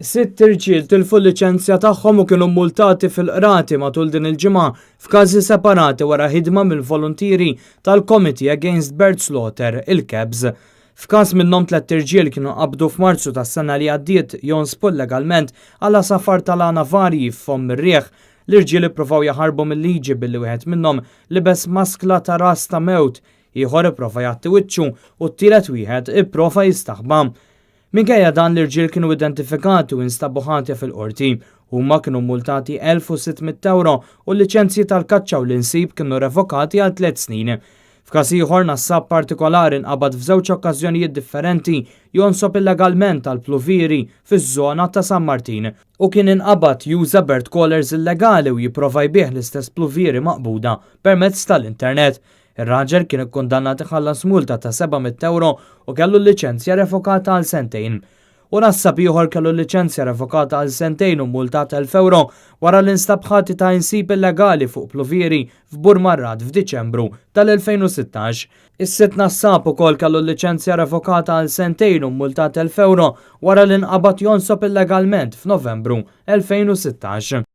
Sitt irġiel tilfu l-liċenzja tagħhom u kienu multati fil-qrati matul din il-ġimgħa f'każi separati wara ħidma mill-volontieri tal-Committee Against Bird Slaughter, il-KEBS. F'każ minnhom 3 irġiel kienu qabdu f'Marzu tas-sena li għaddiet jonsbu legalment għal safar tal-għana varji f'hom mir-rieħ. L-irġiel ippruvaw jaħarbu mill-liġi billi wieħed minnhom libes maskla ta' ras ta' mewt, ieħor ipprova jagħti wiċċu u t-tielet wieħed ipprova jistaħba. Minkejja dan l-irġiel kienu identifikati u instabu ħatja fil-qorti. Huma kienu multati 1600 euro u l-liċenzji tal-kaċċa u l-insib kienu revokati għal 3 snin. F'każ ieħor nassab partikolari nqabad f'żewġ okkażjonijiet differenti jonsob illegalment tal-pluvieri fiż-żona ta' San Martin u kien inqabad juża bird callers illegali u jipprova jbieħ l-istess pluvieri maqbuda permezz tal-internet. Ir-raġel kien ikkundannat iħallas multa ta' 700 euro u kellu l-liċenzja revokata għal 2 snin. U nassab ieħor kellu l-liċenzja revokata għal 2 snin u multa ta' 1000 euro wara l-instab ħati ta' insib illegali fuq pluvieri f'Burmarrad f'Diċembru tal-2016. Is-sitt nassab ukoll kellu l-liċenzja revokata għal 2 snin u multa ta' 1000 euro wara l-inqabad jonsob illegalment f'Novembru 2016.